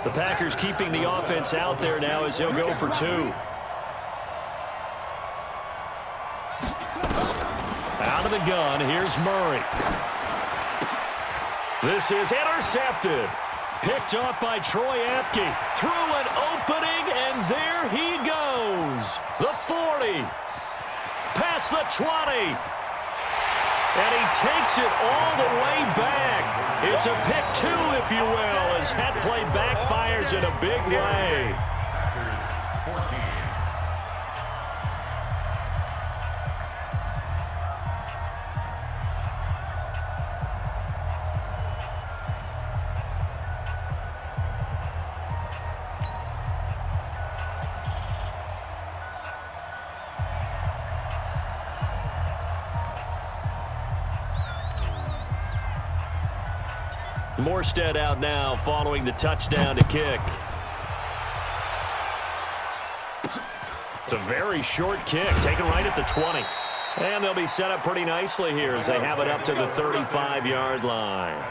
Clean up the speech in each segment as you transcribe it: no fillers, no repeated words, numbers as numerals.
The Packers keeping the offense out there now as he'll go for 2. Out of the gun, here's Murray. This is intercepted. Picked off by Troy Apke. Through an opening, and there he goes. The 40. Past the 20. And he takes it all the way back. It's a pick 2, if you will, as that play backfires in a big way. Morstead out now following the touchdown to kick. It's a very short kick, taken right at the 20. And they'll be set up pretty nicely here as they have it up to the 35-yard line.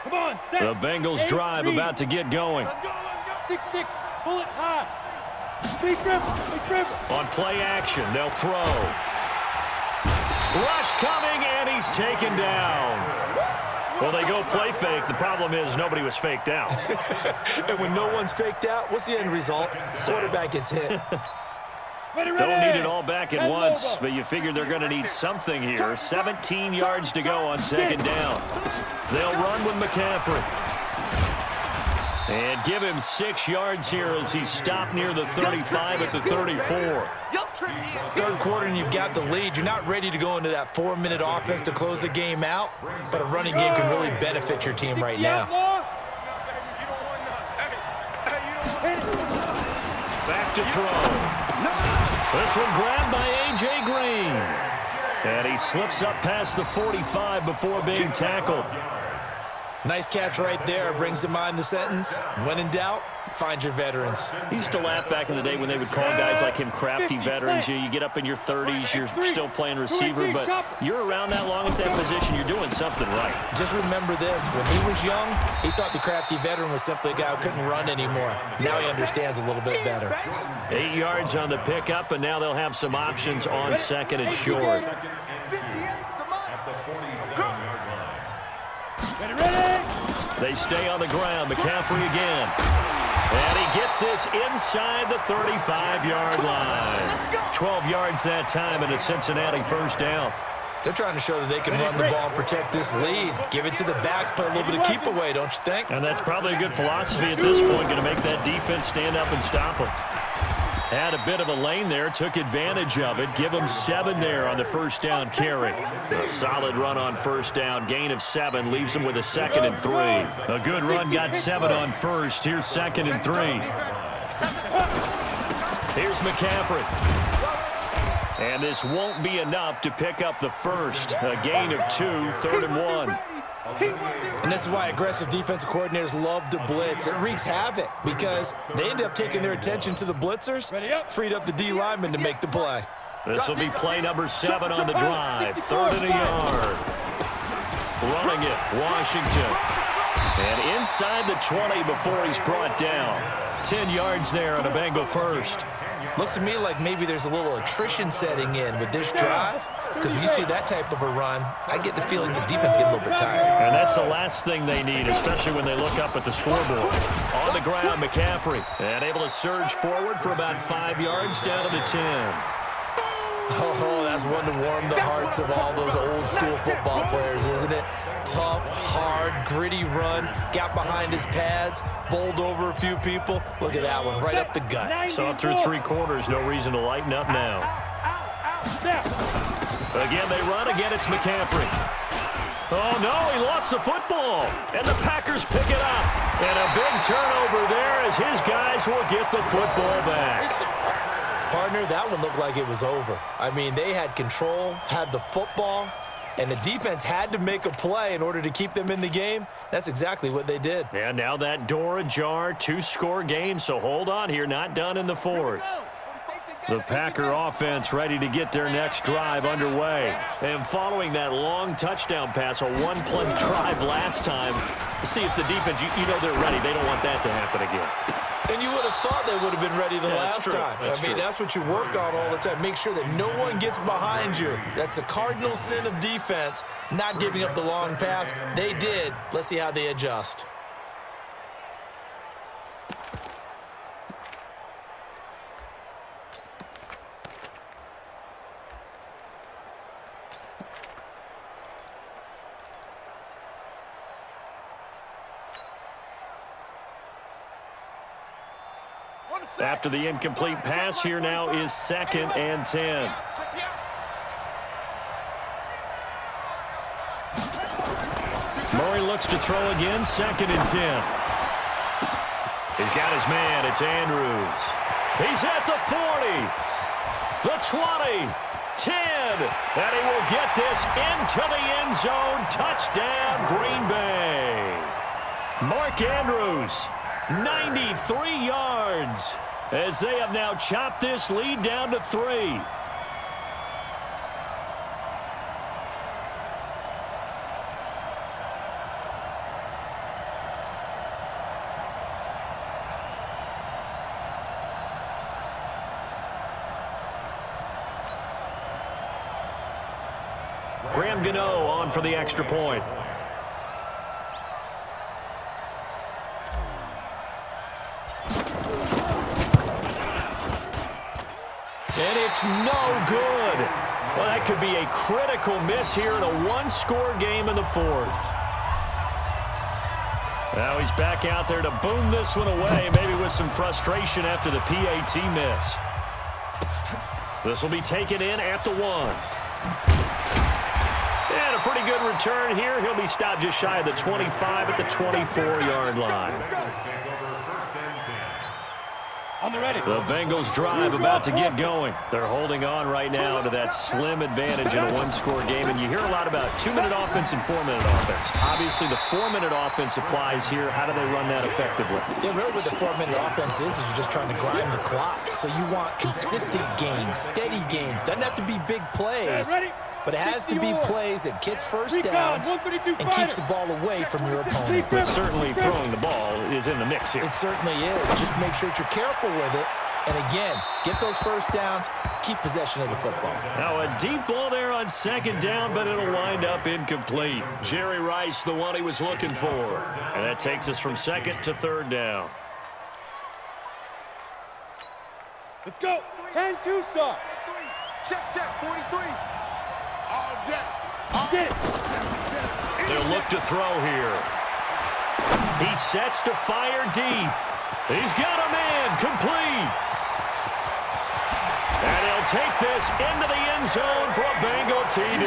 Come on, set. The Bengals drive about to get going. 6-6, pull it high. Big dribble. On play action, they'll throw. Rush coming, and he's taken down. Well, they go play fake. The problem is nobody was faked out. And when no one's faked out, what's the end result? Quarterback gets hit. Don't need it all back at once, but you figure they're going to need something here. 17 yards to go on second down. They'll run with McCaffrey. And give him 6 yards here as he's stopped near the 35 at the 34. Third quarter and you've got the lead. You're not ready to go into that 4-minute offense to close the game out, but a running game can really benefit your team right now. Back to throw. This one grabbed by A.J. Green. And he slips up past the 45 before being tackled. Nice catch right there. Brings to mind the sentence, when in doubt, find your veterans. He used to laugh back in the day when they would call guys like him crafty veterans. You get up in your 30s, you're still playing receiver, but you're around that long at that position, you're doing something right. Just remember this, when he was young, he thought the crafty veteran was simply a guy who couldn't run anymore. Now he understands a little bit better. 8 yards on the pickup, and now they'll have some options on second and short. They stay on the ground. McCaffrey again. And he gets this inside the 35-yard line. 12 yards that time and a Cincinnati first down. They're trying to show that they can run the ball and protect this lead. Give it to the backs, play a little bit of keep away, don't you think? And that's probably a good philosophy at this point, going to make that defense stand up and stop them. Had a bit of a lane there, took advantage of it. Give him 7 there on the first down carry. A solid run on first down. Gain of 7 leaves him with a 2nd and 3. A good run got 7 on first. Here's 2nd and 3. Here's McCaffrey. And this won't be enough to pick up the first. A gain of 2, 3rd and 1. And this is why aggressive defensive coordinators love to blitz. It wreaks havoc because they end up taking their attention to the blitzers, freed up the D lineman to make the play. This will be play number 7 on the drive. 3rd and a yard. Running it, Washington. And inside the 20 before he's brought down. 10 yards there on a Bengal first. Looks to me like maybe there's a little attrition setting in with this drive. Because when you see that type of a run, I get the feeling the defense gets a little bit tired. And that's the last thing they need, especially when they look up at the scoreboard. On the ground, McCaffrey. And able to surge forward for about 5 yards down to the 10. Oh, that's one to warm the hearts of all those old school football players, isn't it? Tough, hard, gritty run. Got behind his pads, bowled over a few people. Look at that one, right up the gut. Saw through 3 quarters, no reason to lighten up now. Again, they run. Again, it's McCaffrey. Oh, no, he lost the football. And the Packers pick it up. And a big turnover there as his guys will get the football back. Partner, that one looked like it was over. I mean, they had control, had the football, and the defense had to make a play in order to keep them in the game. That's exactly what they did. And now that door ajar, 2-score game, so hold on here, not done in the 4th. The Packer offense ready to get their next drive underway. And following that long touchdown pass, a one-play drive last time, see if the defense, you know they're ready. They don't want that to happen again. And you would have thought they would have been ready the last time. That's what you work on all the time. Make sure that no one gets behind you. That's the cardinal sin of defense, not giving up the long pass. They did. Let's see how they adjust. After the incomplete pass, here now is 2nd and 10. Murray looks to throw again, 2nd and 10. He's got his man, it's Andrews. He's at the 40, the 20, 10, and he will get this into the end zone. Touchdown, Green Bay. Mark Andrews, 93 yards, as they have now chopped this lead down to 3. Graham Gano on for the extra point. And it's no good. Well, that could be a critical miss here in a one-score game in the 4th. Now he's back out there to boom this one away, maybe with some frustration after the PAT miss. This will be taken in at the 1. And a pretty good return here. He'll be stopped just shy of the 25 at the 24-yard line. On the ready. The Bengals drive about to get going. They're holding on right now to that slim advantage in a one-score game. And you hear a lot about 2-minute offense and 4-minute offense. Obviously, the 4-minute offense applies here. How do they run that effectively? Yeah, really what the 4-minute offense is you're just trying to grind the clock. So you want consistent gains, steady gains. Doesn't have to be big plays. But it has to be plays that gets first downs and keeps the ball away from your opponent. But certainly throwing the ball is in the mix here. It certainly is. Just make sure that you're careful with it. And again, get those first downs, keep possession of the football. Now a deep ball there on 2nd down, but it'll wind up incomplete. Jerry Rice, the one he was looking for. And that takes us from 2nd to 3rd down. Let's go. 10-2, sir. Check, 43. Get it. They'll look to throw here. He sets to fire deep. He's got a man complete. And he'll take this into the end zone for a Bengal TD.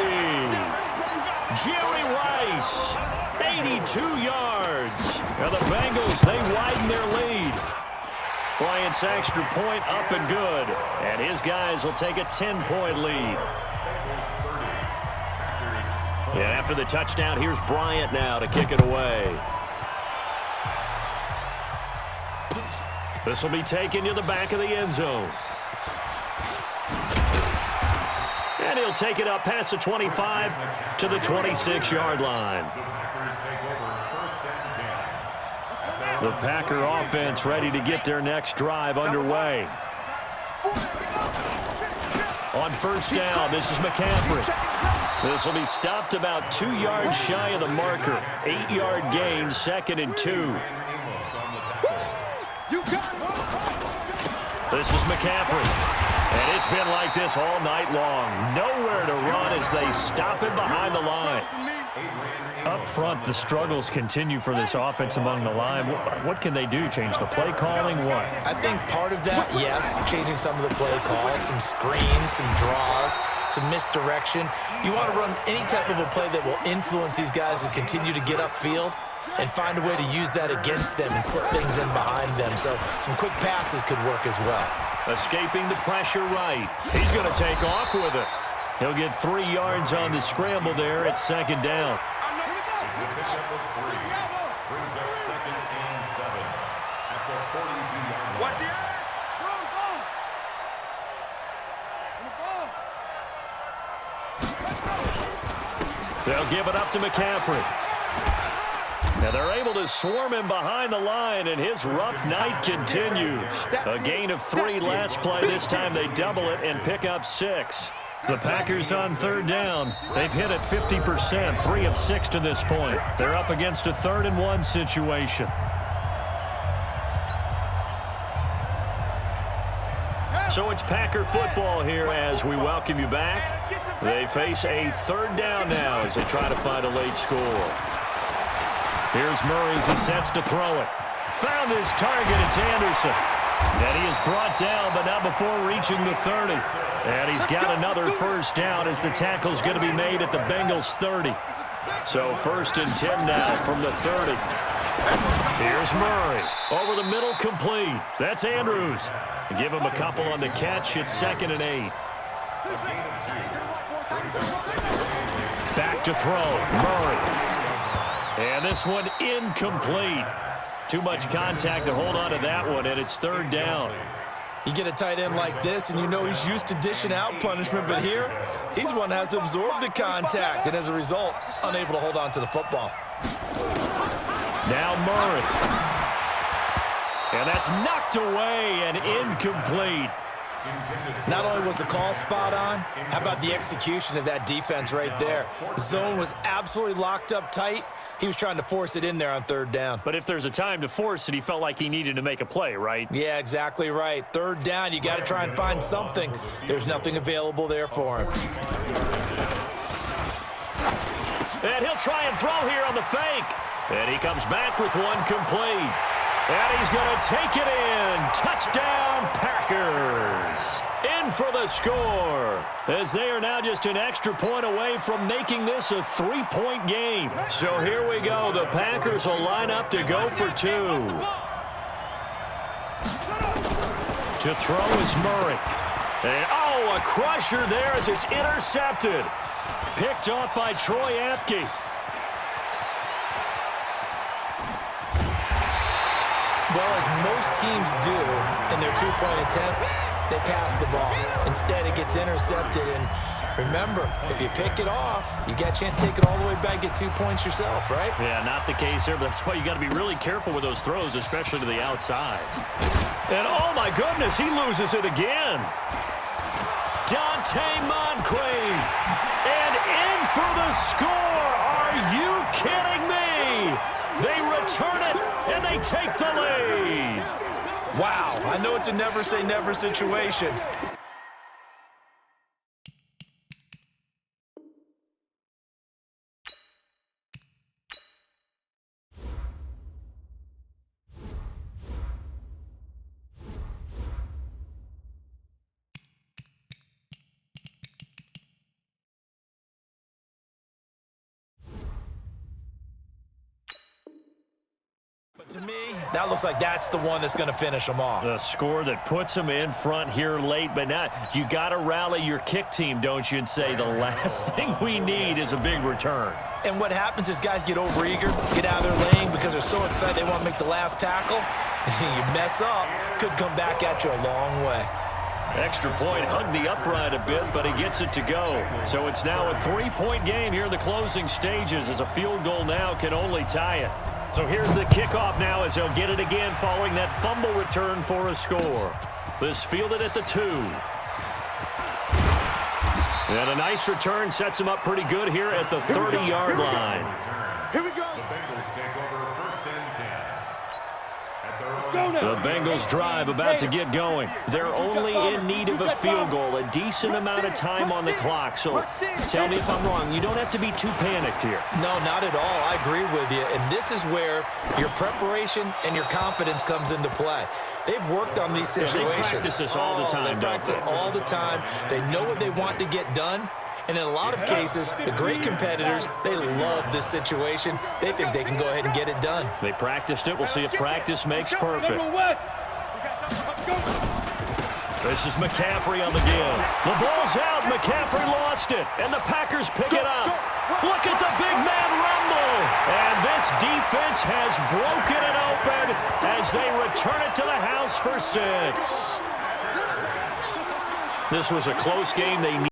Jerry Rice, 82 yards. Now the Bengals, they widen their lead. Bryant's extra point up and good. And his guys will take a 10-point lead. And after the touchdown, here's Bryant now to kick it away. This will be taken to the back of the end zone. And he'll take it up past the 25 to the 26-yard line. The Packer offense ready to get their next drive underway. On 1st down, this is McCaffrey. This will be stopped about 2 yards shy of the marker. 8-yard gain, 2nd and 2. This is McCaffrey. And it's been like this all night long. Nowhere to run as they stop him behind the line. Up front, the struggles continue for this offense among the line. What can they do? Change the play calling? What? I think part of that, yes, changing some of the play calls, some screens, some draws, some misdirection. You want to run any type of a play that will influence these guys to continue to get upfield and find a way to use that against them and slip things in behind them. So some quick passes could work as well. Escaping the pressure right. He's going to take off with it. He'll get 3 yards on the scramble there at 2nd down. They'll give it up to McCaffrey. And they're able to swarm him behind the line, and his rough night continues. A gain of 3 last play. This time they double it and pick up 6. The Packers on third down. They've hit it 50%, 3 of 6 to this point. They're up against a 3rd and 1 situation. So it's Packer football here as we welcome you back. They face a 3rd down now as they try to find a late score. Here's Murray as he sets to throw it. Found his target. It's Anderson. And he is brought down, but not before reaching the 30. And he's got another first down as the tackle's going to be made at the Bengals 30. So 1st and 10 now from the 30. Here's Murray. Over the middle, complete. That's Andrews. Give him a couple on the catch. It's 2nd and 8. Back to throw. Murray. And this one incomplete. Too much contact to hold on to that one, and it's 3rd down. You get a tight end like this, and you know he's used to dishing out punishment, but here, he's the one that has to absorb the contact, and as a result, unable to hold on to the football. Now Murray. And that's knocked away and incomplete. Not only was the call spot on, how about the execution of that defense right there? The zone was absolutely locked up tight. He was trying to force it in there on 3rd down. But if there's a time to force it, he felt like he needed to make a play, right? Yeah, exactly right. 3rd down, you got to try and find something. There's nothing available there for him. And he'll try and throw here on the fake. And he comes back with one complete. And he's going to take it in. Touchdown, Packers. In for the score, as they are now just an extra point away from making this a 3-point game. So here we go. The Packers will line up to go for 2. To throw is Murray. And, a crusher there as it's intercepted. Picked off by Troy Apke. Well, as most teams do in their 2-point attempt, they pass the ball. Instead, it gets intercepted. And remember, if you pick it off, you got a chance to take it all the way back, get 2 points yourself, right? Yeah, not the case here, but that's why you got to be really careful with those throws, especially to the outside. And, oh, my goodness, he loses it again. Dante Moncrief. And in for the score. Are you kidding me? They return it, and they take the lead. Wow, I know it's a never-say-never situation. To me, that looks like that's the one that's going to finish them off. The score that puts them in front here late, but now you got to rally your kick team, don't you, and say the last thing we need is a big return. And what happens is guys get overeager, get out of their lane because they're so excited they want to make the last tackle. You mess up, could come back at you a long way. Extra point, hugged the upright a bit, but he gets it to go. So it's now a 3-point game here in the closing stages as a field goal now can only tie it. So here's the kickoff now as they'll get it again following that fumble return for a score. This fielded at the 2. And a nice return sets him up pretty good here at the 30-yard line. Here we go. The Bengals drive about to get going. They're only in need of a field goal, a decent amount of time on the clock. So tell me if I'm wrong. You don't have to be too panicked here. No, not at all. I agree with you. And this is where your preparation and your confidence comes into play. They've worked on these situations. They practice this all the time, They practice it all the time. They know what they want to get done. And in a lot of cases, the great competitors, they love this situation. They think they can go ahead and get it done. They practiced it. We'll see if practice makes perfect. This is McCaffrey on the give. The ball's out. McCaffrey lost it. And the Packers pick it up. Look at the big man rumble. And this defense has broken it open as they return it to the house for 6. This was a close game. They